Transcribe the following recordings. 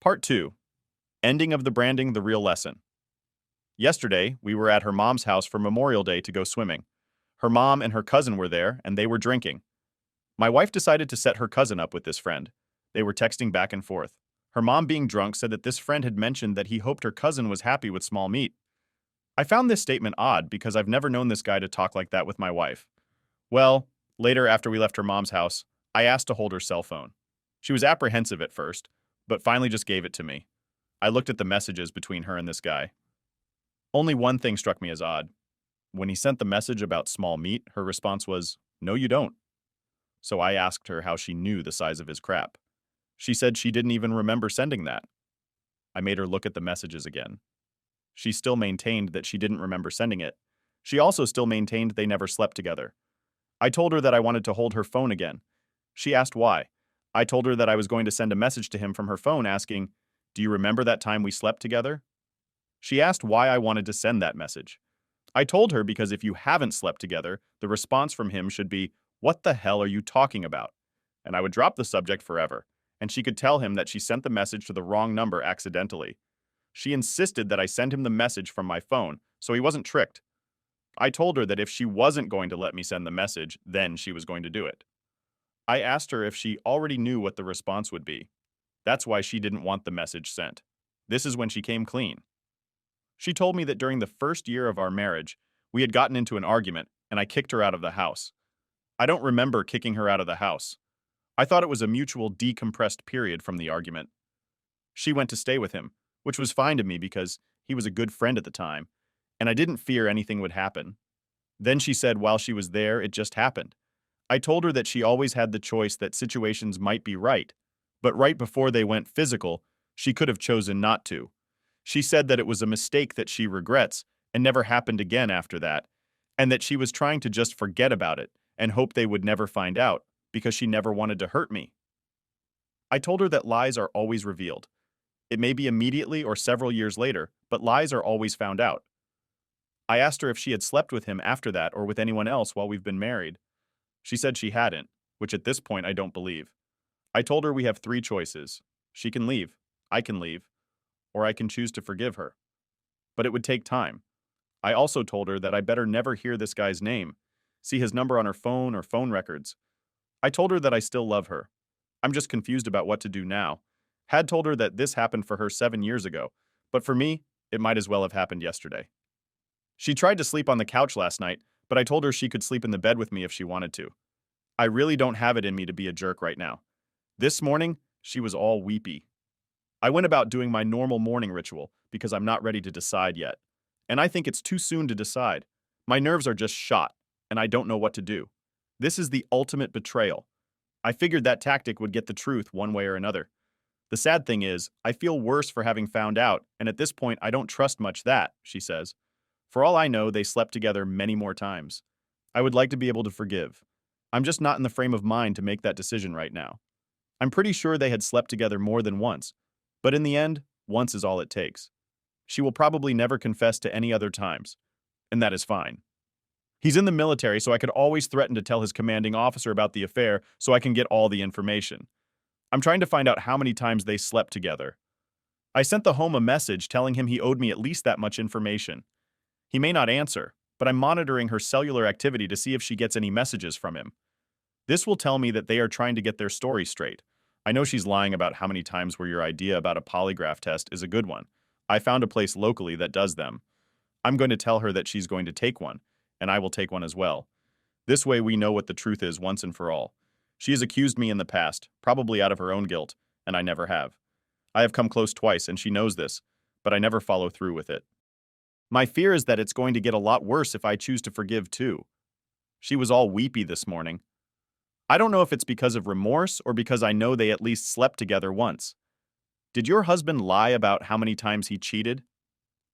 Part 2. Ending of the branding, the real lesson. Yesterday, we were at her mom's house for Memorial Day to go swimming. Her mom and her cousin were there, and they were drinking. My wife decided to set her cousin up with this friend. They were texting back and forth. Her mom, being drunk, said that this friend had mentioned that he hoped her cousin was happy with small meat. I found this statement odd because I've never known this guy to talk like that with my wife. Well, later after we left her mom's house, I asked to hold her cell phone. She was apprehensive at first, but finally just gave it to me. I looked at the messages between her and this guy. Only one thing struck me as odd. When he sent the message about small meat, her response was, "No, you don't." So I asked her how she knew the size of his crap. She said she didn't even remember sending that. I made her look at the messages again. She still maintained that she didn't remember sending it. She also still maintained they never slept together. I told her that I wanted to hold her phone again. She asked why. I told her that I was going to send a message to him from her phone asking, "Do you remember that time we slept together?" She asked why I wanted to send that message. I told her because if you haven't slept together, the response from him should be, "What the hell are you talking about?" And I would drop the subject forever, and she could tell him that she sent the message to the wrong number accidentally. She insisted that I send him the message from my phone, so he wasn't tricked. I told her that if she wasn't going to let me send the message, then she was going to do it. I asked her if she already knew what the response would be. That's why she didn't want the message sent. This is when she came clean. She told me that during the first year of our marriage, we had gotten into an argument, and I kicked her out of the house. I don't remember kicking her out of the house. I thought it was a mutual decompressed period from the argument. She went to stay with him, which was fine to me because he was a good friend at the time, and I didn't fear anything would happen. Then she said while she was there, it just happened. I told her that she always had the choice that situations might be right, but right before they went physical, she could have chosen not to. She said that it was a mistake that she regrets and never happened again after that, and that she was trying to just forget about it and hope they would never find out because she never wanted to hurt me. I told her that lies are always revealed. It may be immediately or several years later, but lies are always found out. I asked her if she had slept with him after that or with anyone else while we've been married. She said she hadn't, which at this point I don't believe. I told her we have three choices. She can leave, I can leave, or I can choose to forgive her. But it would take time. I also told her that I better never hear this guy's name, see his number on her phone or phone records. I told her that I still love her. I'm just confused about what to do now. Had told her that this happened for her 7 years ago, but for me, it might as well have happened yesterday. She tried to sleep on the couch last night, but I told her she could sleep in the bed with me if she wanted to. I really don't have it in me to be a jerk right now. This morning, she was all weepy. I went about doing my normal morning ritual because I'm not ready to decide yet. And I think it's too soon to decide. My nerves are just shot, and I don't know what to do. This is the ultimate betrayal. I figured that tactic would get the truth one way or another. The sad thing is, I feel worse for having found out, and at this point I don't trust much that, she says. For all I know, they slept together many more times. I would like to be able to forgive. I'm just not in the frame of mind to make that decision right now. I'm pretty sure they had slept together more than once, but in the end, once is all it takes. She will probably never confess to any other times, and that is fine. He's in the military, so I could always threaten to tell his commanding officer about the affair so I can get all the information. I'm trying to find out how many times they slept together. I sent the home a message telling him he owed me at least that much information. He may not answer, but I'm monitoring her cellular activity to see if she gets any messages from him. This will tell me that they are trying to get their story straight. I know she's lying about how many times where your idea about a polygraph test is a good one. I found a place locally that does them. I'm going to tell her that she's going to take one, and I will take one as well. This way we know what the truth is once and for all. She has accused me in the past, probably out of her own guilt, and I never have. I have come close twice, and she knows this, but I never follow through with it. My fear is that it's going to get a lot worse if I choose to forgive too. She was all weepy this morning. I don't know if it's because of remorse or because I know they at least slept together once. Did your husband lie about how many times he cheated?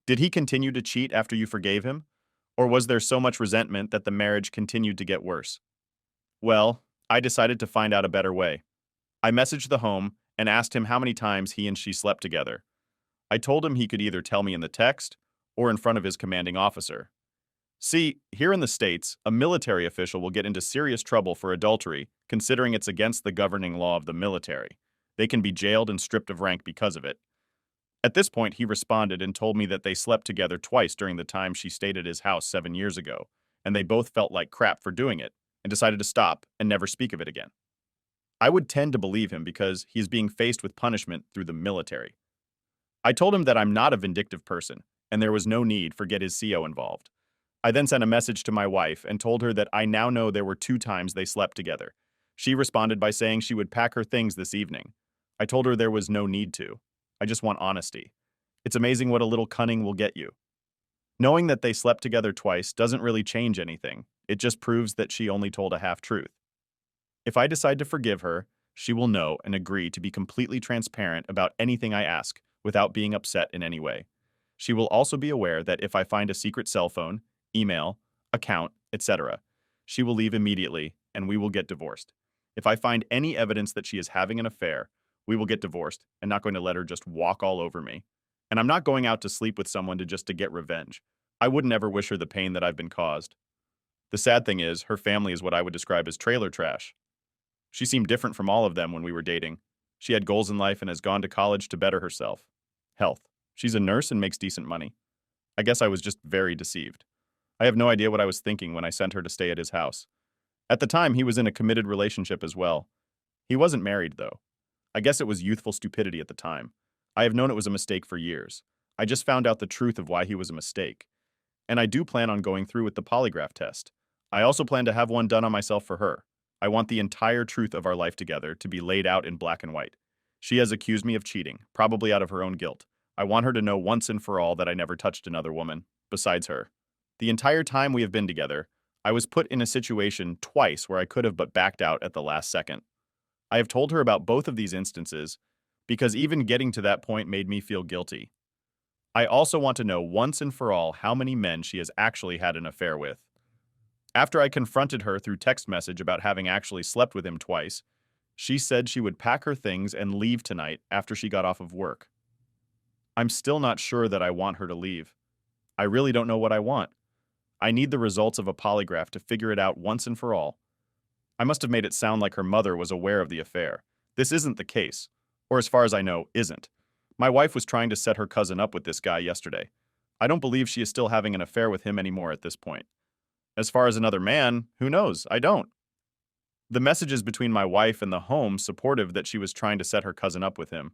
Did he continue to cheat after you forgave him? Or was there so much resentment that the marriage continued to get worse? Well, I decided to find out a better way. I messaged the home and asked him how many times he and she slept together. I told him he could either tell me in the text or in front of his commanding officer. See, here in the States, a military official will get into serious trouble for adultery, considering it's against the governing law of the military. They can be jailed and stripped of rank because of it. At this point, he responded and told me that they slept together twice during the time she stayed at his house 7 years ago, and they both felt like crap for doing it, and decided to stop and never speak of it again. I would tend to believe him because he is being faced with punishment through the military. I told him that I'm not a vindictive person, and there was no need for get his CO involved. I then sent a message to my wife and told her that I now know there were 2 times they slept together. She responded by saying she would pack her things this evening. I told her there was no need to. I just want honesty. It's amazing what a little cunning will get you. Knowing that they slept together twice doesn't really change anything. It just proves that she only told a half-truth. If I decide to forgive her, she will know and agree to be completely transparent about anything I ask without being upset in any way. She will also be aware that if I find a secret cell phone, email, account, etc., she will leave immediately and we will get divorced. If I find any evidence that she is having an affair, we will get divorced and not going to let her just walk all over me. And I'm not going out to sleep with someone to get revenge. I wouldn't ever wish her the pain that I've been caused. The sad thing is, her family is what I would describe as trailer trash. She seemed different from all of them when we were dating. She had goals in life and has gone to college to better herself. Health. She's a nurse and makes decent money. I guess I was just very deceived. I have no idea what I was thinking when I sent her to stay at his house. At the time, he was in a committed relationship as well. He wasn't married, though. I guess it was youthful stupidity at the time. I have known it was a mistake for years. I just found out the truth of why he was a mistake. And I do plan on going through with the polygraph test. I also plan to have one done on myself for her. I want the entire truth of our life together to be laid out in black and white. She has accused me of cheating, probably out of her own guilt. I want her to know once and for all that I never touched another woman, besides her. The entire time we have been together, I was put in a situation twice where I could have but backed out at the last second. I have told her about both of these instances because even getting to that point made me feel guilty. I also want to know once and for all how many men she has actually had an affair with. After I confronted her through text message about having actually slept with him twice, she said she would pack her things and leave tonight after she got off of work. I'm still not sure that I want her to leave. I really don't know what I want. I need the results of a polygraph to figure it out once and for all. I must have made it sound like her mother was aware of the affair. This isn't the case, or as far as I know, isn't. My wife was trying to set her cousin up with this guy yesterday. I don't believe she is still having an affair with him anymore at this point. As far as another man, who knows? I don't. The messages between my wife and the home supportive that she was trying to set her cousin up with him.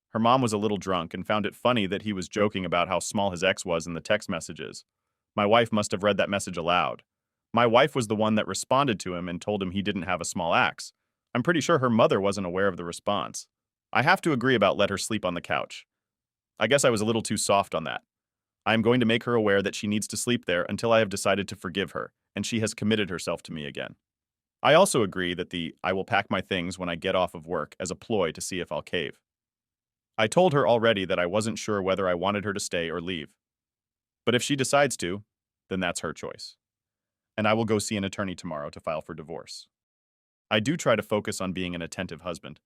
Her mom was a little drunk and found it funny that he was joking about how small his ex was in the text messages. My wife must have read that message aloud. My wife was the one that responded to him and told him he didn't have a small axe. I'm pretty sure her mother wasn't aware of the response. I have to agree about let her sleep on the couch. I guess I was a little too soft on that. I am going to make her aware that she needs to sleep there until I have decided to forgive her, and she has committed herself to me again. I also agree that I will pack my things when I get off of work as a ploy to see if I'll cave. I told her already that I wasn't sure whether I wanted her to stay or leave. But if she decides to, then that's her choice. And I will go see an attorney tomorrow to file for divorce. I do try to focus on being an attentive husband.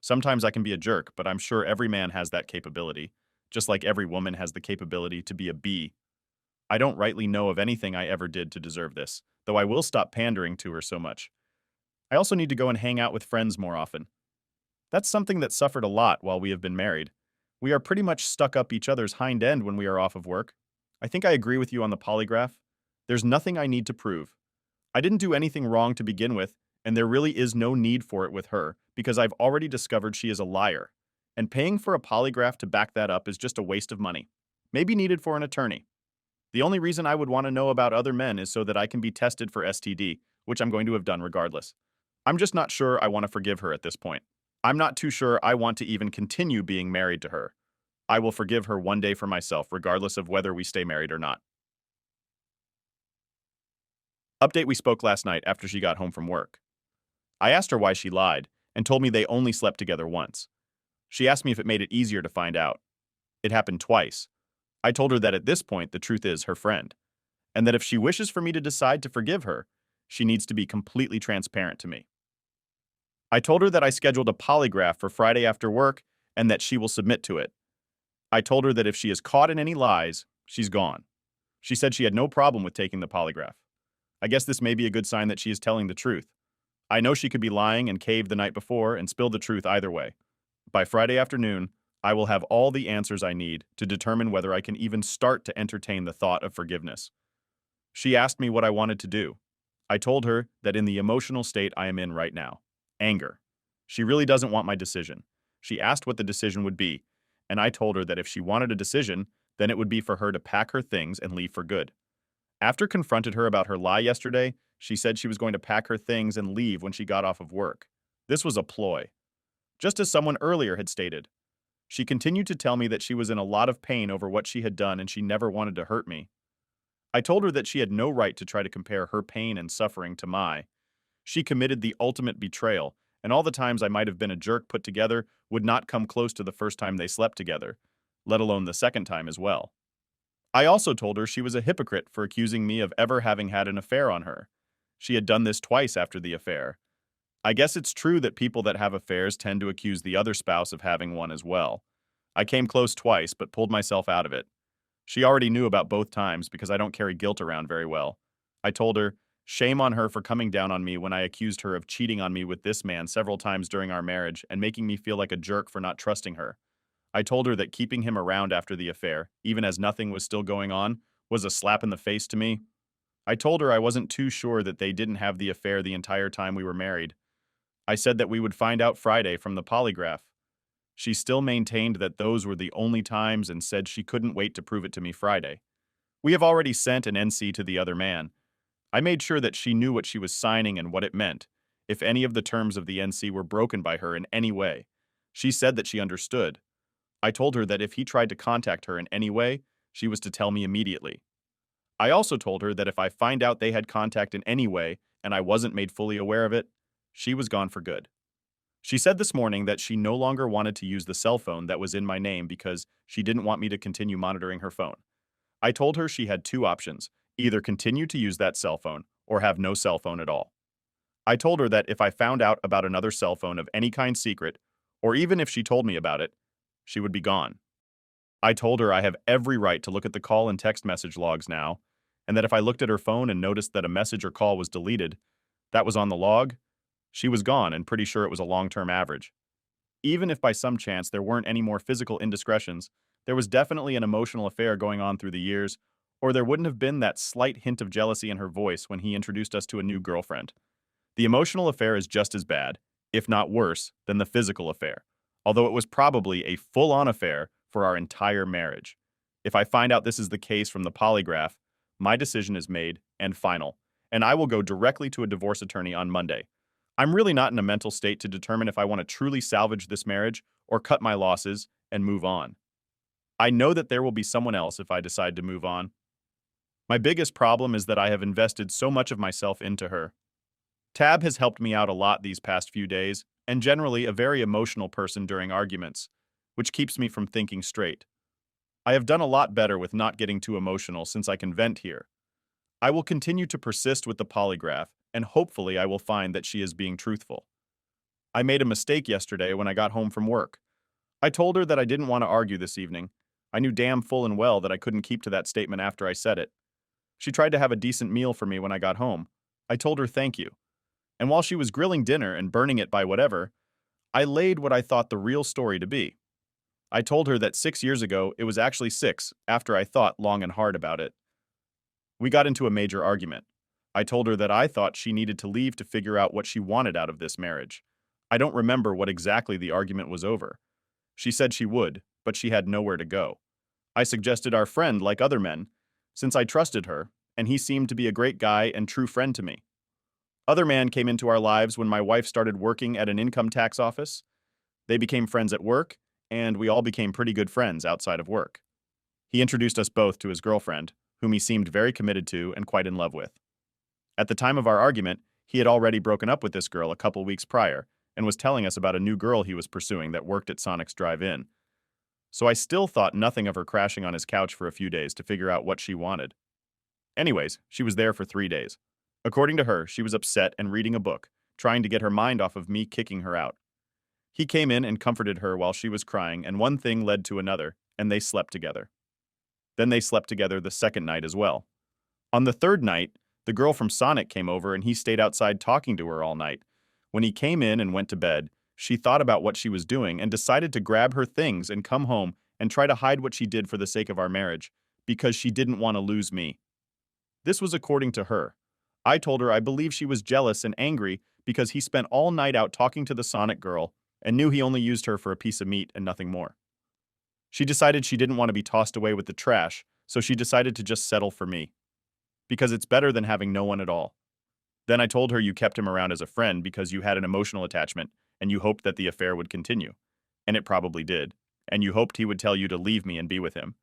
Sometimes I can be a jerk, but I'm sure every man has that capability, just like every woman has the capability to be a bee. I don't rightly know of anything I ever did to deserve this, though I will stop pandering to her so much. I also need to go and hang out with friends more often. That's something that suffered a lot while we have been married. We are pretty much stuck up each other's hind end when we are off of work. I think I agree with you on the polygraph. There's nothing I need to prove. I didn't do anything wrong to begin with, and there really is no need for it with her because I've already discovered she is a liar. And paying for a polygraph to back that up is just a waste of money. Maybe needed for an attorney. The only reason I would want to know about other men is so that I can be tested for STD, which I'm going to have done regardless. I'm just not sure I want to forgive her at this point. I'm not too sure I want to even continue being married to her. I will forgive her one day for myself, regardless of whether we stay married or not. Update: we spoke last night after she got home from work. I asked her why she lied, and told me they only slept together once. She asked me if it made it easier to find out. It happened twice. I told her that at this point the truth is her friend, and that if she wishes for me to decide to forgive her, she needs to be completely transparent to me. I told her that I scheduled a polygraph for Friday after work and that she will submit to it. I told her that if she is caught in any lies, she's gone. She said she had no problem with taking the polygraph. I guess this may be a good sign that she is telling the truth. I know she could be lying and caved the night before and spilled the truth either way. By Friday afternoon, I will have all the answers I need to determine whether I can even start to entertain the thought of forgiveness. She asked me what I wanted to do. I told her that in the emotional state I am in right now, anger. She really doesn't want my decision. She asked what the decision would be, and I told her that if she wanted a decision, then it would be for her to pack her things and leave for good. After confronted her about her lie yesterday, she said she was going to pack her things and leave when she got off of work. This was a ploy. Just as someone earlier had stated, she continued to tell me that she was in a lot of pain over what she had done and she never wanted to hurt me. I told her that she had no right to try to compare her pain and suffering to my. She committed the ultimate betrayal, and all the times I might have been a jerk put together would not come close to the first time they slept together, let alone the second time as well. I also told her she was a hypocrite for accusing me of ever having had an affair on her. She had done this twice after the affair. I guess it's true that people that have affairs tend to accuse the other spouse of having one as well. I came close twice, but pulled myself out of it. She already knew about both times because I don't carry guilt around very well. I told her, shame on her for coming down on me when I accused her of cheating on me with this man several times during our marriage and making me feel like a jerk for not trusting her. I told her that keeping him around after the affair, even as nothing was still going on, was a slap in the face to me. I told her I wasn't too sure that they didn't have the affair the entire time we were married. I said that we would find out Friday from the polygraph. She still maintained that those were the only times and said she couldn't wait to prove it to me Friday. We have already sent an NC to the other man. I made sure that she knew what she was signing and what it meant, if any of the terms of the NC were broken by her in any way. She said that she understood. I told her that if he tried to contact her in any way, she was to tell me immediately. I also told her that if I find out they had contact in any way and I wasn't made fully aware of it, she was gone for good. She said this morning that she no longer wanted to use the cell phone that was in my name because she didn't want me to continue monitoring her phone. I told her she had two options, either continue to use that cell phone or have no cell phone at all. I told her that if I found out about another cell phone of any kind secret, or even if she told me about it, she would be gone. I told her I have every right to look at the call and text message logs now, and that if I looked at her phone and noticed that a message or call was deleted, that was on the log, she was gone and pretty sure it was a long-term average. Even if by some chance there weren't any more physical indiscretions, there was definitely an emotional affair going on through the years, or there wouldn't have been that slight hint of jealousy in her voice when he introduced us to a new girlfriend. The emotional affair is just as bad, if not worse, than the physical affair, although it was probably a full-on affair for our entire marriage. If I find out this is the case from the polygraph, my decision is made and final, and I will go directly to a divorce attorney on Monday. I'm really not in a mental state to determine if I want to truly salvage this marriage or cut my losses and move on. I know that there will be someone else if I decide to move on. My biggest problem is that I have invested so much of myself into her. Tab has helped me out a lot these past few days, and generally a very emotional person during arguments, which keeps me from thinking straight. I have done a lot better with not getting too emotional since I can vent here. I will continue to persist with the polygraph, and hopefully I will find that she is being truthful. I made a mistake yesterday when I got home from work. I told her that I didn't want to argue this evening. I knew damn full and well that I couldn't keep to that statement after I said it. She tried to have a decent meal for me when I got home. I told her thank you. And while she was grilling dinner and burning it by whatever, I laid what I thought the real story to be. I told her that 6 years ago it was actually 6 after I thought long and hard about it. We got into a major argument. I told her that I thought she needed to leave to figure out what she wanted out of this marriage. I don't remember what exactly the argument was over. She said she would, but she had nowhere to go. I suggested our friend like other men, since I trusted her, and he seemed to be a great guy and true friend to me. Other man came into our lives when my wife started working at an income tax office. They became friends at work, and we all became pretty good friends outside of work. He introduced us both to his girlfriend, whom he seemed very committed to and quite in love with. At the time of our argument, he had already broken up with this girl a couple weeks prior and was telling us about a new girl he was pursuing that worked at Sonic's Drive-In. So I still thought nothing of her crashing on his couch for a few days to figure out what she wanted. Anyways, she was there for 3 days. According to her, she was upset and reading a book, trying to get her mind off of me kicking her out. He came in and comforted her while she was crying, and one thing led to another, and they slept together. Then they slept together the second night as well. On the third night, the girl from Sonic came over and he stayed outside talking to her all night, When he came in and went to bed, she thought about what she was doing and decided to grab her things and come home and try to hide what she did for the sake of our marriage, because she didn't want to lose me. This was according to her. I told her I believe she was jealous and angry because he spent all night out talking to the Sonic girl and knew he only used her for a piece of meat and nothing more. She decided she didn't want to be tossed away with the trash, so she decided to just settle for me. Because it's better than having no one at all. Then I told her you kept him around as a friend because you had an emotional attachment and you hoped that the affair would continue. And it probably did. And you hoped he would tell you to leave me and be with him.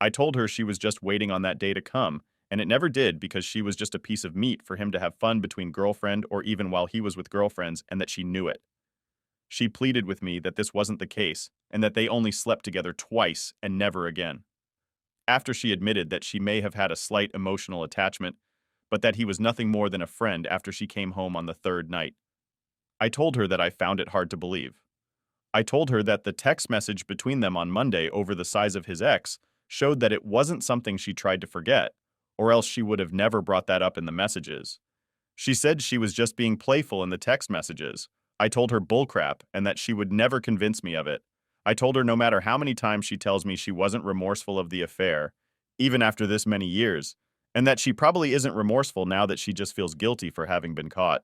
I told her she was just waiting on that day to come, and it never did because she was just a piece of meat for him to have fun between girlfriend or even while he was with girlfriends, and that she knew it. She pleaded with me that this wasn't the case and that they only slept together twice and never again. After she admitted that she may have had a slight emotional attachment, but that he was nothing more than a friend after she came home on the third night. I told her that I found it hard to believe. I told her that the text message between them on Monday over the size of his ex showed that it wasn't something she tried to forget, or else she would have never brought that up in the messages. She said she was just being playful in the text messages. I told her bullcrap and that she would never convince me of it. I told her no matter how many times she tells me she wasn't remorseful of the affair, even after this many years, and that she probably isn't remorseful now that she just feels guilty for having been caught.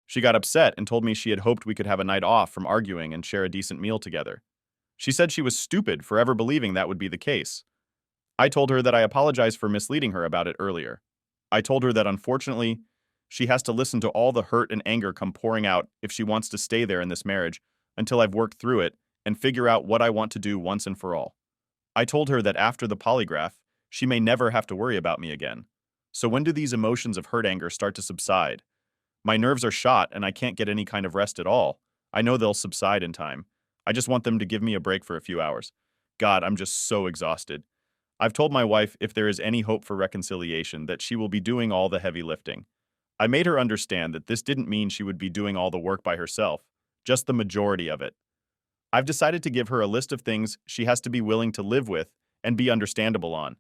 She got upset and told me she had hoped we could have a night off from arguing and share a decent meal together. She said she was stupid for ever believing that would be the case. I told her that I apologized for misleading her about it earlier. I told her that unfortunately, she has to listen to all the hurt and anger come pouring out if she wants to stay there in this marriage until I've worked through it and figure out what I want to do once and for all. I told her that after the polygraph, she may never have to worry about me again. So when do these emotions of hurt anger start to subside? My nerves are shot and I can't get any kind of rest at all. I know they'll subside in time. I just want them to give me a break for a few hours. God, I'm just so exhausted. I've told my wife if there is any hope for reconciliation that she will be doing all the heavy lifting. I made her understand that this didn't mean she would be doing all the work by herself, just the majority of it. I've decided to give her a list of things she has to be willing to live with and be understandable on,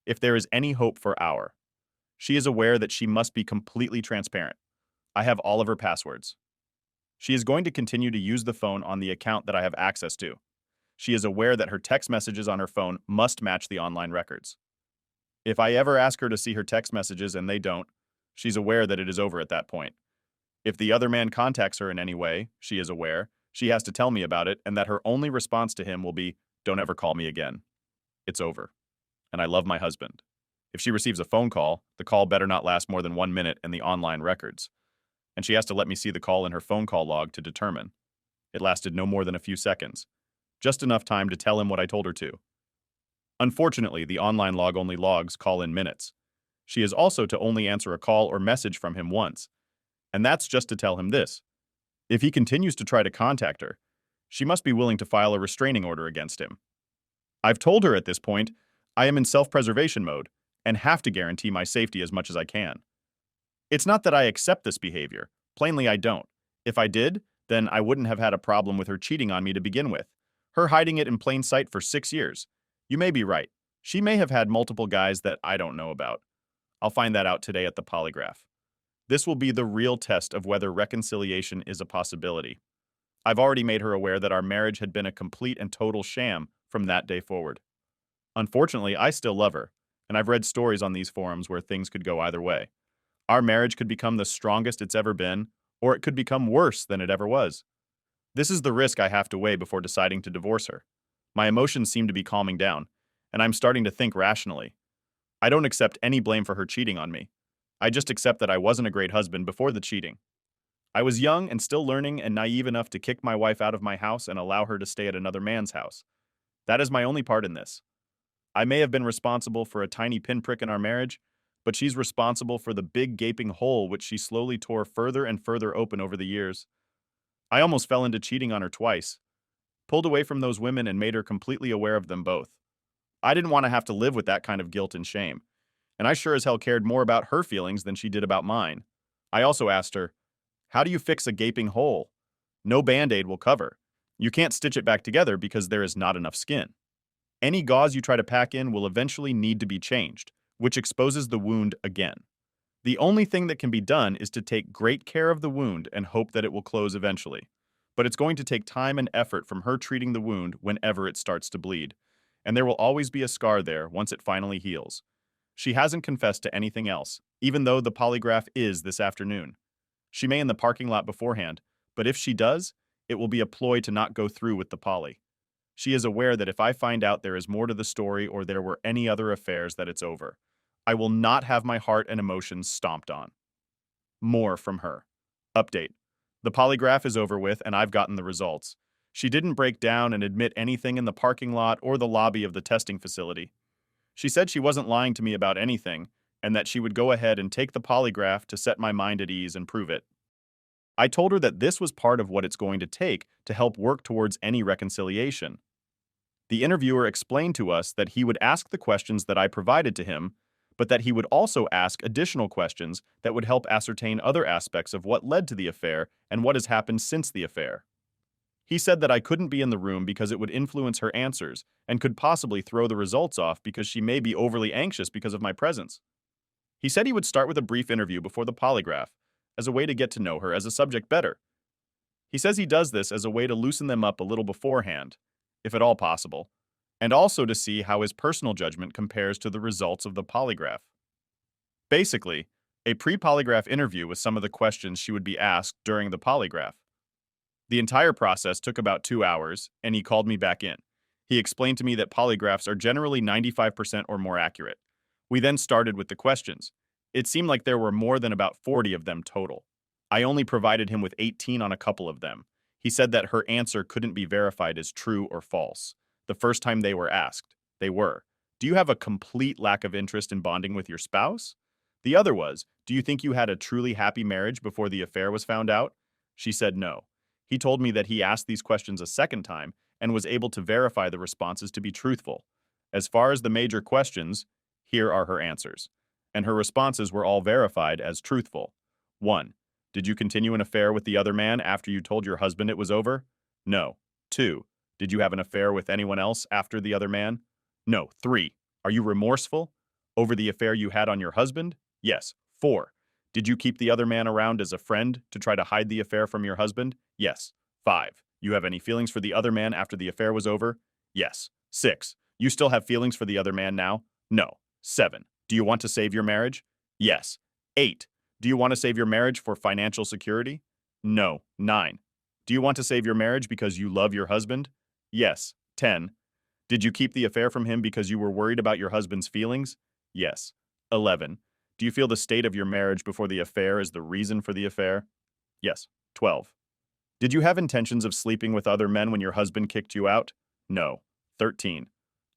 if there is any hope for our. She is aware that she must be completely transparent. I have all of her passwords. She is going to continue to use the phone on the account that I have access to. She is aware that her text messages on her phone must match the online records. If I ever ask her to see her text messages and they don't, she's aware that it is over at that point. If the other man contacts her in any way, she is aware, she has to tell me about it and that her only response to him will be, "Don't ever call me again. It's over. And I love my husband." If she receives a phone call, the call better not last more than 1 minute in the online records. And she has to let me see the call in her phone call log to determine. It lasted no more than a few seconds. Just enough time to tell him what I told her to. Unfortunately, the online log only logs call-in minutes. She is also to only answer a call or message from him once. And that's just to tell him this. If he continues to try to contact her, she must be willing to file a restraining order against him. I've told her at this point, I am in self-preservation mode and have to guarantee my safety as much as I can. It's not that I accept this behavior. Plainly, I don't. If I did, then I wouldn't have had a problem with her cheating on me to begin with. Her hiding it in plain sight for 6 years. You may be right. She may have had multiple guys that I don't know about. I'll find that out today at the polygraph. This will be the real test of whether reconciliation is a possibility. I've already made her aware that our marriage had been a complete and total sham from that day forward. Unfortunately, I still love her, and I've read stories on these forums where things could go either way. Our marriage could become the strongest it's ever been, or it could become worse than it ever was. This is the risk I have to weigh before deciding to divorce her. My emotions seem to be calming down, and I'm starting to think rationally. I don't accept any blame for her cheating on me. I just accept that I wasn't a great husband before the cheating. I was young and still learning and naive enough to kick my wife out of my house and allow her to stay at another man's house. That is my only part in this. I may have been responsible for a tiny pinprick in our marriage, but she's responsible for the big gaping hole which she slowly tore further and further open over the years. I almost fell into cheating on her twice, pulled away from those women and made her completely aware of them both. I didn't want to have to live with that kind of guilt and shame, and I sure as hell cared more about her feelings than she did about mine. I also asked her, how do you fix a gaping hole? No Band-Aid will cover. You can't stitch it back together because there is not enough skin. Any gauze you try to pack in will eventually need to be changed, which exposes the wound again. The only thing that can be done is to take great care of the wound and hope that it will close eventually. But it's going to take time and effort from her treating the wound whenever it starts to bleed. And there will always be a scar there once it finally heals. She hasn't confessed to anything else, even though the polygraph is this afternoon. She may in the parking lot beforehand, but if she does, it will be a ploy to not go through with the poly. She is aware that if I find out there is more to the story or there were any other affairs, that it's over. I will not have my heart and emotions stomped on. More from her. Update. The polygraph is over with and I've gotten the results. She didn't break down and admit anything in the parking lot or the lobby of the testing facility. She said she wasn't lying to me about anything and that she would go ahead and take the polygraph to set my mind at ease and prove it. I told her that this was part of what it's going to take to help work towards any reconciliation. The interviewer explained to us that he would ask the questions that I provided to him, but that he would also ask additional questions that would help ascertain other aspects of what led to the affair and what has happened since the affair. He said that I couldn't be in the room because it would influence her answers and could possibly throw the results off because she may be overly anxious because of my presence. He said he would start with a brief interview before the polygraph, as a way to get to know her as a subject better. He says he does this as a way to loosen them up a little beforehand, if at all possible, and also to see how his personal judgment compares to the results of the polygraph. Basically, a pre-polygraph interview with some of the questions she would be asked during the polygraph. The entire process took about 2 hours, and he called me back in. He explained to me that polygraphs are generally 95% or more accurate. We then started with the questions. It seemed like there were more than about 40 of them total. I only provided him with 18 on a couple of them. He said that her answer couldn't be verified as true or false. The first time they were asked, they were, "Do you have a complete lack of interest in bonding with your spouse?" The other was, "Do you think you had a truly happy marriage before the affair was found out?" She said no. He told me that he asked these questions a second time and was able to verify the responses to be truthful. As far as the major questions, here are her answers. And her responses were all verified as truthful. 1. Did you continue an affair with the other man after you told your husband it was over? No. 2. Did you have an affair with anyone else after the other man? No. 3. Are you remorseful over the affair you had on your husband? Yes. 4. Did you keep the other man around as a friend to try to hide the affair from your husband? Yes. 5. You have any feelings for the other man after the affair was over? Yes. 6. You still have feelings for the other man now? No. 7. Do you want to save your marriage? Yes. 8. Do you want to save your marriage for financial security? No. 9. Do you want to save your marriage because you love your husband? Yes. 10. Did you keep the affair from him because you were worried about your husband's feelings? Yes. 11. Do you feel the state of your marriage before the affair is the reason for the affair? Yes. 12. Did you have intentions of sleeping with other men when your husband kicked you out? No. 13.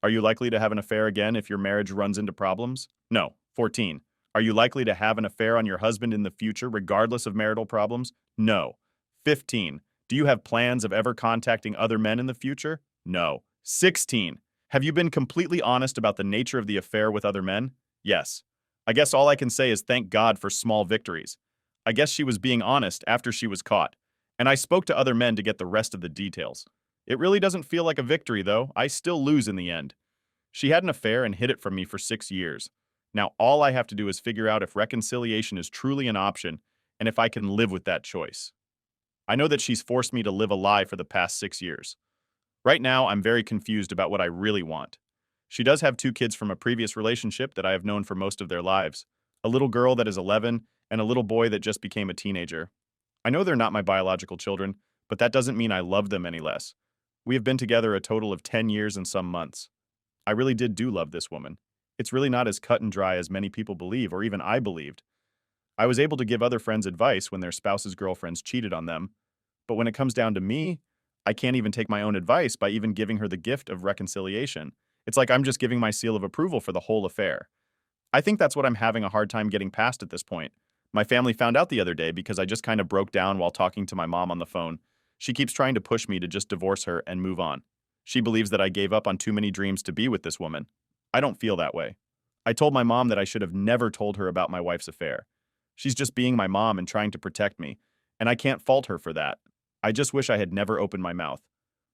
Are you likely to have an affair again if your marriage runs into problems? No. 14. Are you likely to have an affair on your husband in the future regardless of marital problems? No. 15. Do you have plans of ever contacting other men in the future? No. 16. Have you been completely honest about the nature of the affair with other men? Yes. I guess all I can say is thank God for small victories. I guess she was being honest after she was caught, and I spoke to other men to get the rest of the details. It really doesn't feel like a victory, though. I still lose in the end. She had an affair and hid it from me for 6 years. Now all I have to do is figure out if reconciliation is truly an option and if I can live with that choice. I know that she's forced me to live a lie for the past 6 years. Right now, I'm very confused about what I really want. She does have 2 kids from a previous relationship that I have known for most of their lives. A little girl that is 11 and a little boy that just became a teenager. I know they're not my biological children, but that doesn't mean I love them any less. We have been together a total of 10 years and some months. I really do love this woman. It's really not as cut and dry as many people believe, or even I believed. I was able to give other friends advice when their spouse's girlfriends cheated on them, but when it comes down to me, I can't even take my own advice by even giving her the gift of reconciliation. It's like I'm just giving my seal of approval for the whole affair. I think that's what I'm having a hard time getting past at this point. My family found out the other day because I just kind of broke down while talking to my mom on the phone. She keeps trying to push me to just divorce her and move on. She believes that I gave up on too many dreams to be with this woman. I don't feel that way. I told my mom that I should have never told her about my wife's affair. She's just being my mom and trying to protect me, and I can't fault her for that. I just wish I had never opened my mouth.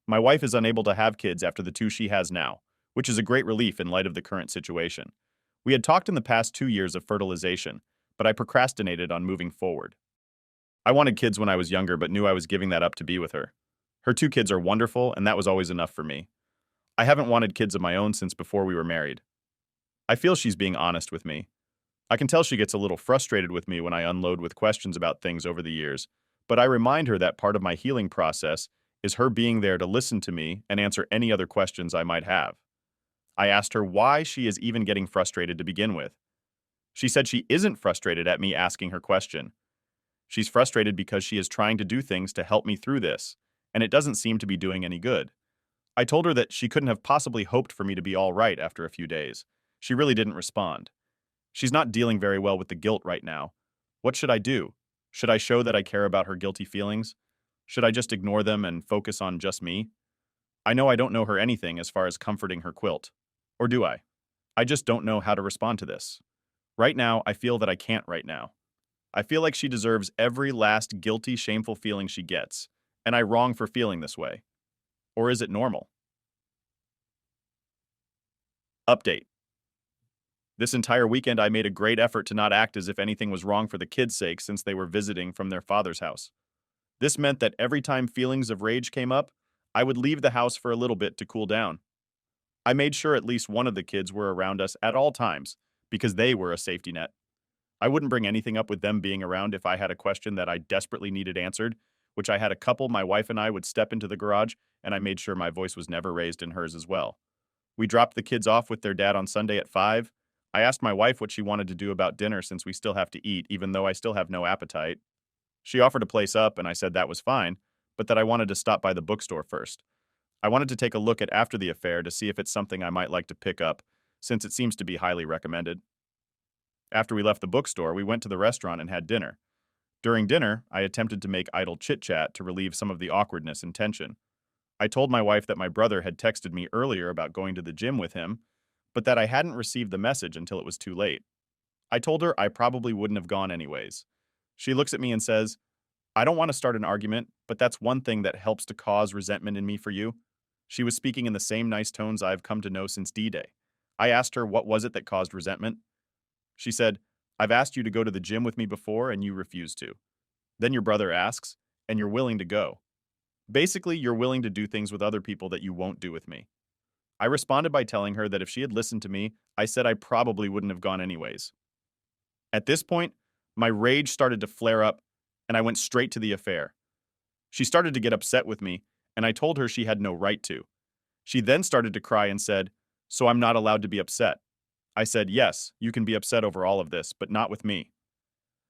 My wife is unable to have kids after the 2 she has now, which is a great relief in light of the current situation. We had talked in the past 2 years of fertilization, but I procrastinated on moving forward. I wanted kids when I was younger, but knew I was giving that up to be with her. Her two kids are wonderful, and that was always enough for me. I haven't wanted kids of my own since before we were married. I feel she's being honest with me. I can tell she gets a little frustrated with me when I unload with questions about things over the years, but I remind her that part of my healing process is her being there to listen to me and answer any other questions I might have. I asked her why she is even getting frustrated to begin with. She said she isn't frustrated at me asking her question. She's frustrated because she is trying to do things to help me through this, and it doesn't seem to be doing any good. I told her that she couldn't have possibly hoped for me to be all right after a few days. She really didn't respond. She's not dealing very well with the guilt right now. What should I do? Should I show that I care about her guilty feelings? Should I just ignore them and focus on just me? I know I don't know her anything as far as comforting her quilt. Or do I? I just don't know how to respond to this. Right now, I feel that I can't right now. I feel like she deserves every last guilty, shameful feeling she gets, and I wrong for feeling this way. Or is it normal? Update. This entire weekend, I made a great effort to not act as if anything was wrong for the kids' sake since they were visiting from their father's house. This meant that every time feelings of rage came up, I would leave the house for a little bit to cool down. I made sure at least one of the kids were around us at all times because they were a safety net. I wouldn't bring anything up with them being around if I had a question that I desperately needed answered, which I had a couple. My wife and I would step into the garage, and I made sure my voice was never raised in hers as well. We dropped the kids off with their dad on Sunday at 5. I asked my wife what she wanted to do about dinner since we still have to eat, even though I still have no appetite. She offered a place up, and I said that was fine, but that I wanted to stop by the bookstore first. I wanted to take a look at After the Affair to see if it's something I might like to pick up, since it seems to be highly recommended. After we left the bookstore, we went to the restaurant and had dinner. During dinner, I attempted to make idle chit-chat to relieve some of the awkwardness and tension. I told my wife that my brother had texted me earlier about going to the gym with him, but that I hadn't received the message until it was too late. I told her I probably wouldn't have gone anyways. She looks at me and says, "I don't want to start an argument, but that's one thing that helps to cause resentment in me for you." She was speaking in the same nice tones I've come to know since D-Day. I asked her what was it that caused resentment. She said, "I've asked you to go to the gym with me before and you refused to. Then your brother asks, and you're willing to go. Basically, you're willing to do things with other people that you won't do with me." I responded by telling her that if she had listened to me, I said I probably wouldn't have gone anyways. At this point, my rage started to flare up, and I went straight to the affair. She started to get upset with me, and I told her she had no right to. She then started to cry and said, "So I'm not allowed to be upset." I said, "Yes, you can be upset over all of this, but not with me."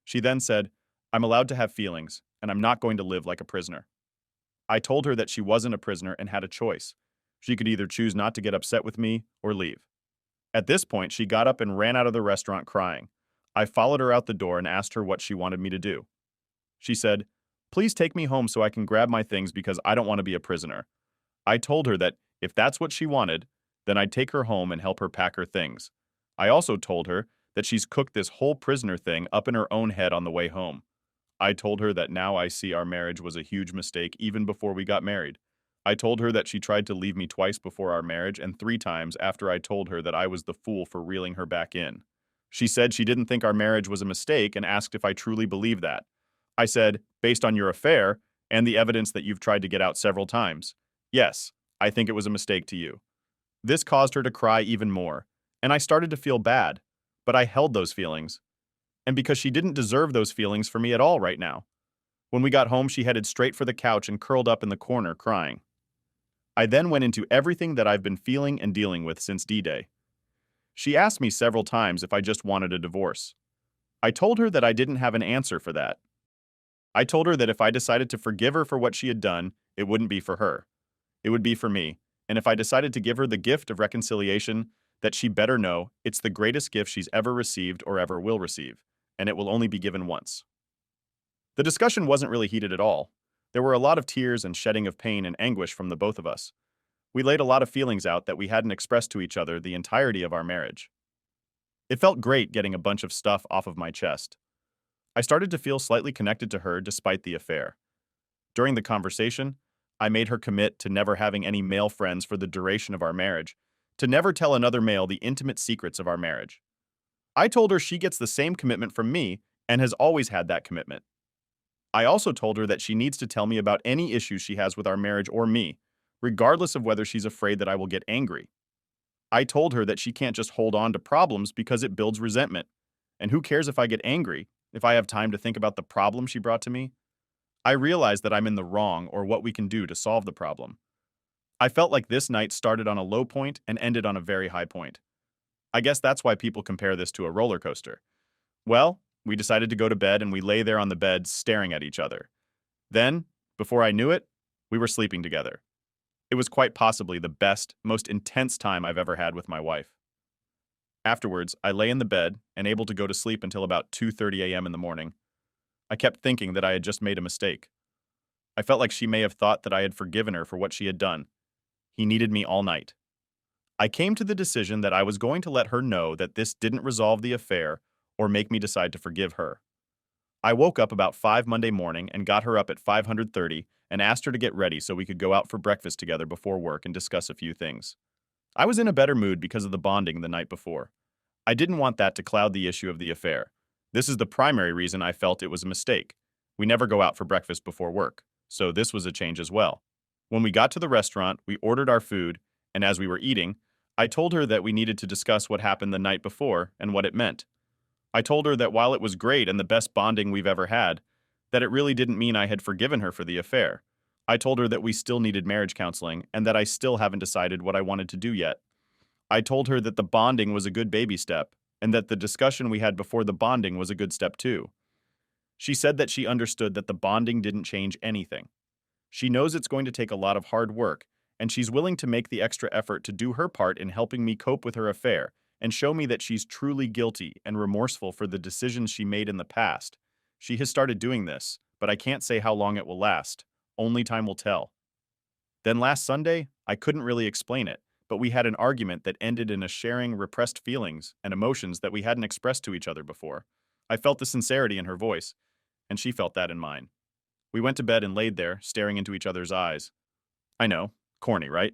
She then said, "I'm allowed to have feelings, and I'm not going to live like a prisoner." I told her that she wasn't a prisoner and had a choice. She could either choose not to get upset with me or leave. At this point, she got up and ran out of the restaurant crying. I followed her out the door and asked her what she wanted me to do. She said, "Please take me home so I can grab my things because I don't want to be a prisoner." I told her that if that's what she wanted, then I'd take her home and help her pack her things. I also told her that she's cooked this whole prisoner thing up in her own head on the way home. I told her that now I see our marriage was a huge mistake even before we got married. I told her that she tried to leave me twice before our marriage and 3 times after I told her that I was the fool for reeling her back in. She said she didn't think our marriage was a mistake and asked if I truly believe that. I said, based on your affair and the evidence that you've tried to get out several times, yes, I think it was a mistake to you. This caused her to cry even more, and I started to feel bad, but I held those feelings. And because she didn't deserve those feelings for me at all right now. When we got home, she headed straight for the couch and curled up in the corner, crying. I then went into everything that I've been feeling and dealing with since D-Day. She asked me several times if I just wanted a divorce. I told her that I didn't have an answer for that. I told her that if I decided to forgive her for what she had done, it wouldn't be for her. It would be for me, and if I decided to give her the gift of reconciliation, that she better know it's the greatest gift she's ever received or ever will receive, and it will only be given once. The discussion wasn't really heated at all. There were a lot of tears and shedding of pain and anguish from the both of us. We laid a lot of feelings out that we hadn't expressed to each other the entirety of our marriage. It felt great getting a bunch of stuff off of my chest. I started to feel slightly connected to her despite the affair. During the conversation, I made her commit to never having any male friends for the duration of our marriage, to never tell another male the intimate secrets of our marriage. I told her she gets the same commitment from me and has always had that commitment. I also told her that she needs to tell me about any issues she has with our marriage or me, regardless of whether she's afraid that I will get angry. I told her that she can't just hold on to problems because it builds resentment. And who cares if I get angry, if I have time to think about the problem she brought to me? I realize that I'm in the wrong or what we can do to solve the problem. I felt like this night started on a low point and ended on a very high point. I guess that's why people compare this to a roller coaster. Well, we decided to go to bed and we lay there on the bed staring at each other. Then, before I knew it, we were sleeping together. It was quite possibly the best, most intense time I've ever had with my wife. Afterwards, I lay in the bed and able to go to sleep until about 2:30 a.m. in the morning. I kept thinking that I had just made a mistake. I felt like she may have thought that I had forgiven her for what she had done. He needed me all night. I came to the decision that I was going to let her know that this didn't resolve the affair or make me decide to forgive her. I woke up about 5 Monday morning and got her up at 5:30 and asked her to get ready so we could go out for breakfast together before work and discuss a few things. I was in a better mood because of the bonding the night before. I didn't want that to cloud the issue of the affair. This is the primary reason I felt it was a mistake. We never go out for breakfast before work, so this was a change as well. When we got to the restaurant, we ordered our food, and as we were eating, I told her that we needed to discuss what happened the night before and what it meant. I told her that while it was great and the best bonding we've ever had, that it really didn't mean I had forgiven her for the affair. I told her that we still needed marriage counseling and that I still haven't decided what I wanted to do yet. I told her that the bonding was a good baby step and that the discussion we had before the bonding was a good step too. She said that she understood that the bonding didn't change anything. She knows it's going to take a lot of hard work, and she's willing to make the extra effort to do her part in helping me cope with her affair and show me that she's truly guilty and remorseful for the decisions she made in the past. She has started doing this, but I can't say how long it will last. Only time will tell. Then last Sunday, I couldn't really explain it, but we had an argument that ended in us sharing repressed feelings and emotions that we hadn't expressed to each other before. I felt the sincerity in her voice, and she felt that in mine. We went to bed and laid there, staring into each other's eyes. I know, corny, right?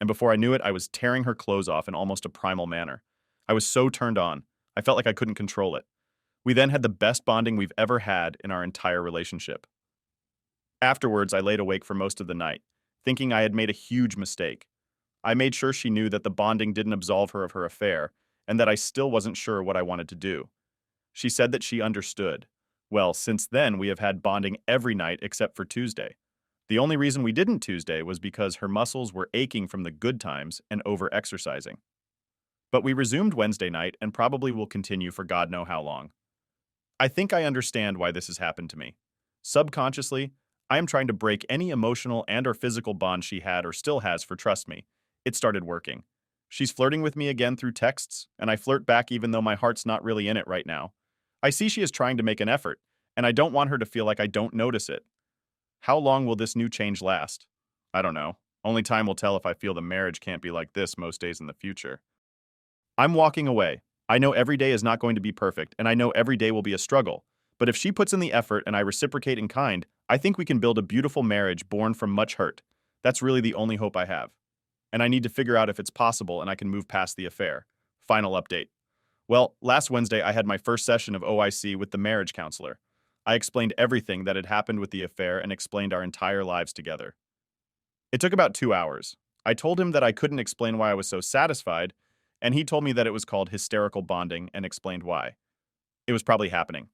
And before I knew it, I was tearing her clothes off in almost a primal manner. I was so turned on, I felt like I couldn't control it. We then had the best bonding we've ever had in our entire relationship. Afterwards, I laid awake for most of the night, thinking I had made a huge mistake. I made sure she knew that the bonding didn't absolve her of her affair, and that I still wasn't sure what I wanted to do. She said that she understood. Well, since then, we have had bonding every night except for Tuesday. The only reason we didn't Tuesday was because her muscles were aching from the good times and over-exercising. But we resumed Wednesday night and probably will continue for God know how long. I think I understand why this has happened to me. Subconsciously, I am trying to break any emotional and or physical bond she had or still has for trust me. It started working. She's flirting with me again through texts, and I flirt back even though my heart's not really in it right now. I see she is trying to make an effort, and I don't want her to feel like I don't notice it. How long will this new change last? I don't know. Only time will tell if I feel the marriage can't be like this most days in the future. I'm walking away. I know every day is not going to be perfect, and I know every day will be a struggle. But if she puts in the effort and I reciprocate in kind, I think we can build a beautiful marriage born from much hurt. That's really the only hope I have. And I need to figure out if it's possible and I can move past the affair. Final update. Well, last Wednesday I had my first session of OIC with the marriage counselor. I explained everything that had happened with the affair and explained our entire lives together. It took about 2 hours. I told him that I couldn't explain why I was so satisfied, and he told me that it was called hysterical bonding and explained why. It was probably happening.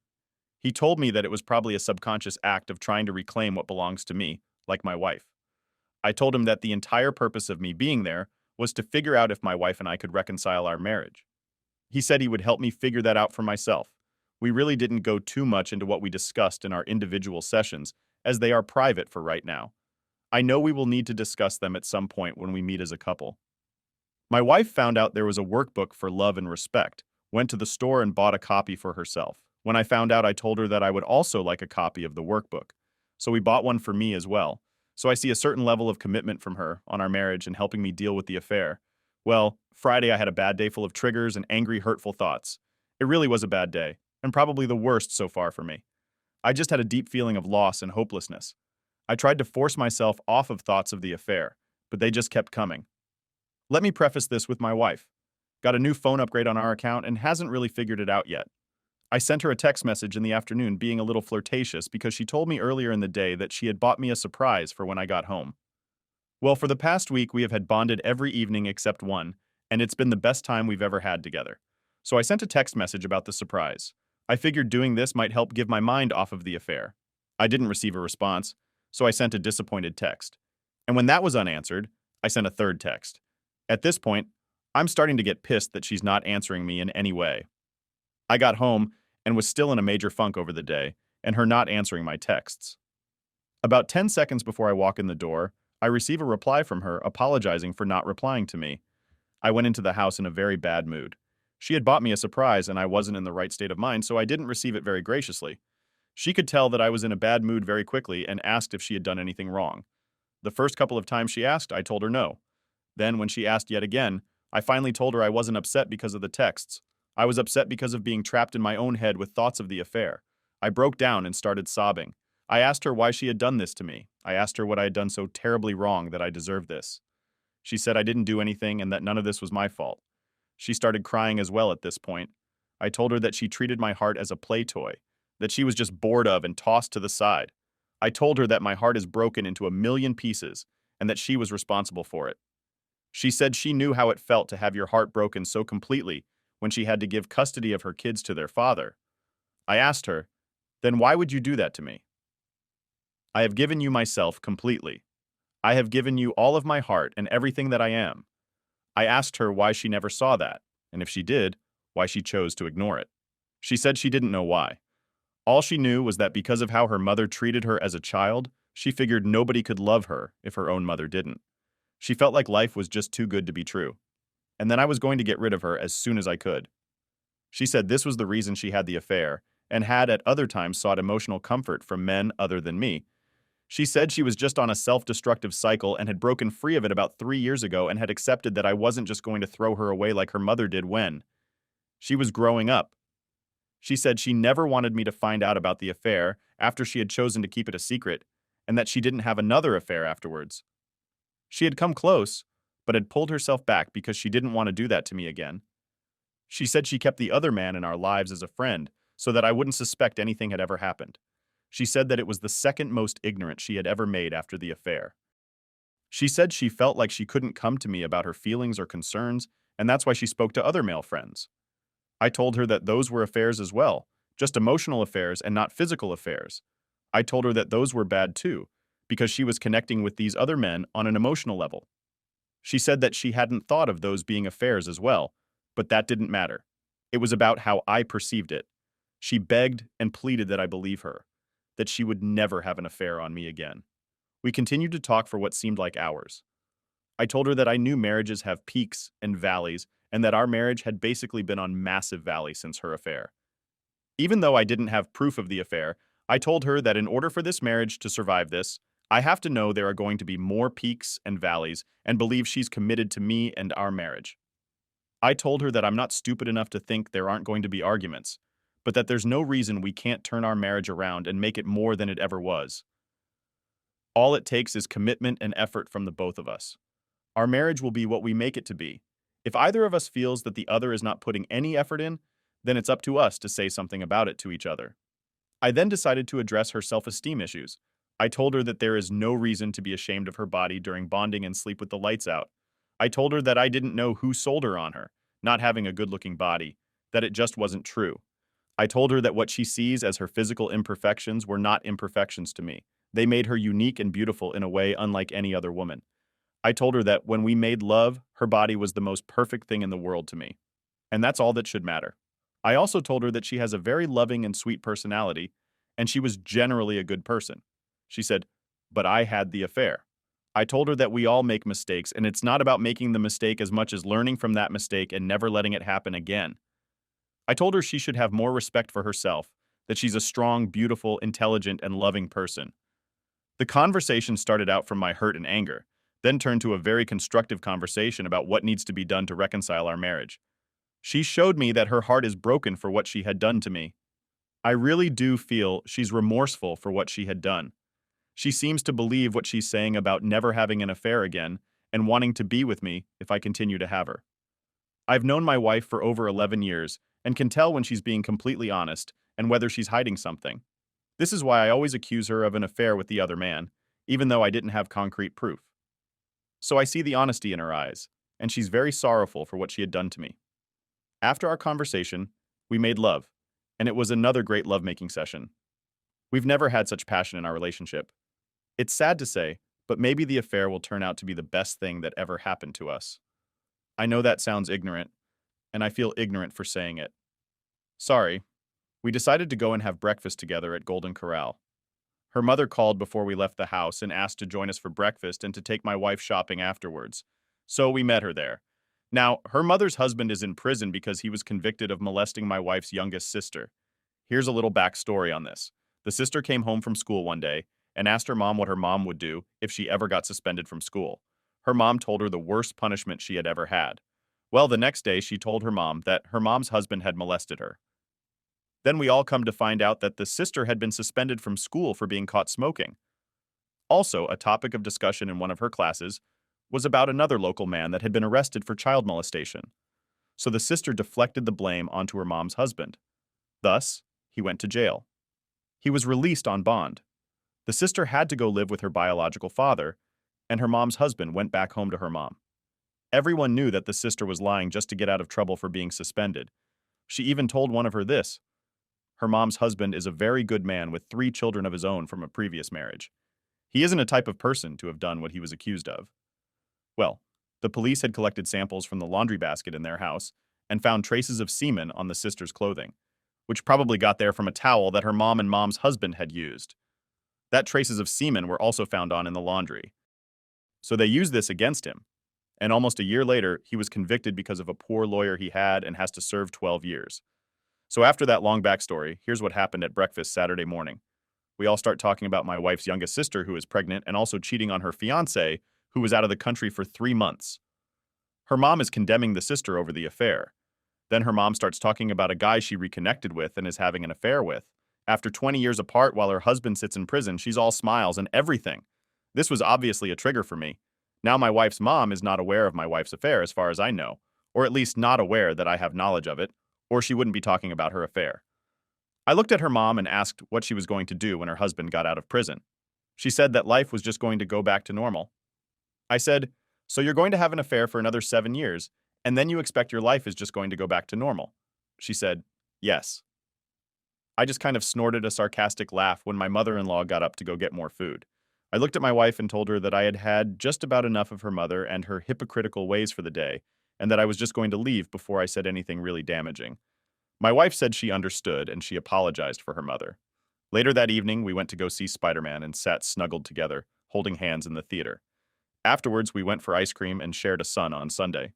He told me that it was probably a subconscious act of trying to reclaim what belongs to me, like my wife. I told him that the entire purpose of me being there was to figure out if my wife and I could reconcile our marriage. He said he would help me figure that out for myself. We really didn't go too much into what we discussed in our individual sessions, as they are private for right now. I know we will need to discuss them at some point when we meet as a couple. My wife found out there was a workbook for love and respect, went to the store and bought a copy for herself. When I found out, I told her that I would also like a copy of the workbook. So we bought one for me as well. So I see a certain level of commitment from her on our marriage and helping me deal with the affair. Well, Friday I had a bad day full of triggers and angry, hurtful thoughts. It really was a bad day, and probably the worst so far for me. I just had a deep feeling of loss and hopelessness. I tried to force myself off of thoughts of the affair, but they just kept coming. Let me preface this with my wife. got a new phone upgrade on our account, and hasn't really figured it out yet. I sent her a text message in the afternoon being a little flirtatious because she told me earlier in the day that she had bought me a surprise for when I got home. Well, for the past week, we have had bonded every evening except one, and it's been the best time we've ever had together. So I sent a text message about the surprise. I figured doing this might help give my mind off of the affair. I didn't receive a response, so I sent a disappointed text. And when that was unanswered, I sent a third text. At this point, I'm starting to get pissed that she's not answering me in any way. I got home and was still in a major funk over the day and her not answering my texts. About 10 seconds before I walk in the door, I receive a reply from her apologizing for not replying to me. I went into the house in a very bad mood. She had bought me a surprise and I wasn't in the right state of mind, so I didn't receive it very graciously. She could tell that I was in a bad mood very quickly and asked if she had done anything wrong. The first couple of times she asked, I told her no. Then, when she asked yet again, I finally told her I wasn't upset because of the texts. I was upset because of being trapped in my own head with thoughts of the affair. I broke down and started sobbing. I asked her why she had done this to me. I asked her what I had done so terribly wrong that I deserved this. She said I didn't do anything and that none of this was my fault. She started crying as well at this point. I told her that she treated my heart as a play toy, that she was just bored of and tossed to the side. I told her that my heart is broken into a million pieces and that she was responsible for it. She said she knew how it felt to have your heart broken so completely when she had to give custody of her kids to their father. I asked her, then why would you do that to me? I have given you myself completely. I have given you all of my heart and everything that I am. I asked her why she never saw that, and if she did, why she chose to ignore it. She said she didn't know why. All she knew was that because of how her mother treated her as a child, she figured nobody could love her if her own mother didn't. She felt like life was just too good to be true. And then I was going to get rid of her as soon as I could. She said this was the reason she had the affair, and had at other times sought emotional comfort from men other than me. She said she was just on a self-destructive cycle and had broken free of it about 3 years ago and had accepted that I wasn't just going to throw her away like her mother did when she was growing up. She said she never wanted me to find out about the affair after she had chosen to keep it a secret, and that she didn't have another affair afterwards. She had come close, but had pulled herself back because she didn't want to do that to me again. She said she kept the other man in our lives as a friend so that I wouldn't suspect anything had ever happened. She said that it was the second most ignorant she had ever made after the affair. She said she felt like she couldn't come to me about her feelings or concerns, and that's why she spoke to other male friends. I told her that those were affairs as well, just emotional affairs and not physical affairs. I told her that those were bad too, because she was connecting with these other men on an emotional level. She said that she hadn't thought of those being affairs as well, but that didn't matter. It was about how I perceived it. She begged and pleaded that I believe her, that she would never have an affair on me again. We continued to talk for what seemed like hours. I told her that I knew marriages have peaks and valleys, and that our marriage had basically been on massive valley since her affair. Even though I didn't have proof of the affair, I told her that in order for this marriage to survive this, I have to know there are going to be more peaks and valleys and believe she's committed to me and our marriage. I told her that I'm not stupid enough to think there aren't going to be arguments, but that there's no reason we can't turn our marriage around and make it more than it ever was. All it takes is commitment and effort from the both of us. Our marriage will be what we make it to be. If either of us feels that the other is not putting any effort in, then it's up to us to say something about it to each other. I then decided to address her self-esteem issues. I told her that there is no reason to be ashamed of her body during bonding and sleep with the lights out. I told her that I didn't know who sold her on her, not having a good-looking body, that it just wasn't true. I told her that what she sees as her physical imperfections were not imperfections to me. They made her unique and beautiful in a way unlike any other woman. I told her that when we made love, her body was the most perfect thing in the world to me. And that's all that should matter. I also told her that she has a very loving and sweet personality, and she was generally a good person. She said, but I had the affair. I told her that we all make mistakes, and it's not about making the mistake as much as learning from that mistake and never letting it happen again. I told her she should have more respect for herself, that she's a strong, beautiful, intelligent, and loving person. The conversation started out from my hurt and anger, then turned to a very constructive conversation about what needs to be done to reconcile our marriage. She showed me that her heart is broken for what she had done to me. I really do feel she's remorseful for what she had done. She seems to believe what she's saying about never having an affair again and wanting to be with me if I continue to have her. I've known my wife for over 11 years and can tell when she's being completely honest and whether she's hiding something. This is why I always accuse her of an affair with the other man, even though I didn't have concrete proof. So I see the honesty in her eyes, and she's very sorrowful for what she had done to me. After our conversation, we made love, and it was another great lovemaking session. We've never had such passion in our relationship. It's sad to say, but maybe the affair will turn out to be the best thing that ever happened to us. I know that sounds ignorant, and I feel ignorant for saying it. Sorry. We decided to go and have breakfast together at Golden Corral. Her mother called before we left the house and asked to join us for breakfast and to take my wife shopping afterwards. So we met her there. Now, her mother's husband is in prison because he was convicted of molesting my wife's youngest sister. Here's a little backstory on this. The sister came home from school one day and asked her mom what her mom would do if she ever got suspended from school. Her mom told her the worst punishment she had ever had. Well, the next day she told her mom that her mom's husband had molested her. Then we all come to find out that the sister had been suspended from school for being caught smoking. Also, a topic of discussion in one of her classes was about another local man that had been arrested for child molestation. So the sister deflected the blame onto her mom's husband. Thus, he went to jail. He was released on bond. The sister had to go live with her biological father, and her mom's husband went back home to her mom. Everyone knew that the sister was lying just to get out of trouble for being suspended. She even told one of her this. Her mom's husband is a very good man with 3 children of his own from a previous marriage. He isn't a type of person to have done what he was accused of. Well, the police had collected samples from the laundry basket in their house and found traces of semen on the sister's clothing, which probably got there from a towel that her mom and mom's husband had used. That traces of semen were also found on in the laundry. So they used this against him, and almost a year later, he was convicted because of a poor lawyer he had and has to serve 12 years. So after that long backstory, here's what happened at breakfast Saturday morning. We all start talking about my wife's youngest sister who is pregnant and also cheating on her fiancé, who was out of the country for 3 months. Her mom is condemning the sister over the affair. Then her mom starts talking about a guy she reconnected with and is having an affair with. After 20 years apart while her husband sits in prison, she's all smiles and everything. This was obviously a trigger for me. Now my wife's mom is not aware of my wife's affair as far as I know, or at least not aware that I have knowledge of it, or she wouldn't be talking about her affair. I looked at her mom and asked what she was going to do when her husband got out of prison. She said that life was just going to go back to normal. I said, so you're going to have an affair for another 7 years, and then you expect your life is just going to go back to normal? She said, yes. I just kind of snorted a sarcastic laugh when my mother-in-law got up to go get more food. I looked at my wife and told her that I had had just about enough of her mother and her hypocritical ways for the day, and that I was just going to leave before I said anything really damaging. My wife said she understood, and she apologized for her mother. Later that evening, we went to go see Spider-Man and sat snuggled together, holding hands in the theater. Afterwards, we went for ice cream and shared a sun on Sunday.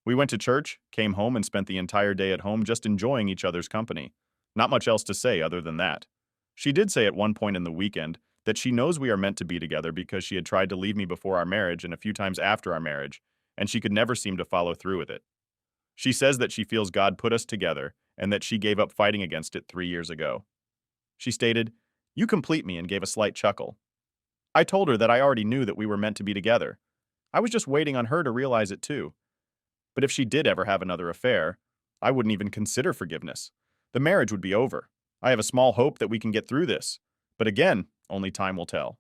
We went to church, came home, and spent the entire day at home just enjoying each other's company. Not much else to say other than that. She did say at one point in the weekend that she knows we are meant to be together because she had tried to leave me before our marriage and a few times after our marriage, and she could never seem to follow through with it. She says that she feels God put us together and that she gave up fighting against it 3 years ago. She stated, "You complete me," and gave a slight chuckle. I told her that I already knew that we were meant to be together. I was just waiting on her to realize it too. But if she did ever have another affair, I wouldn't even consider forgiveness. The marriage would be over. I have a small hope that we can get through this. But again, only time will tell.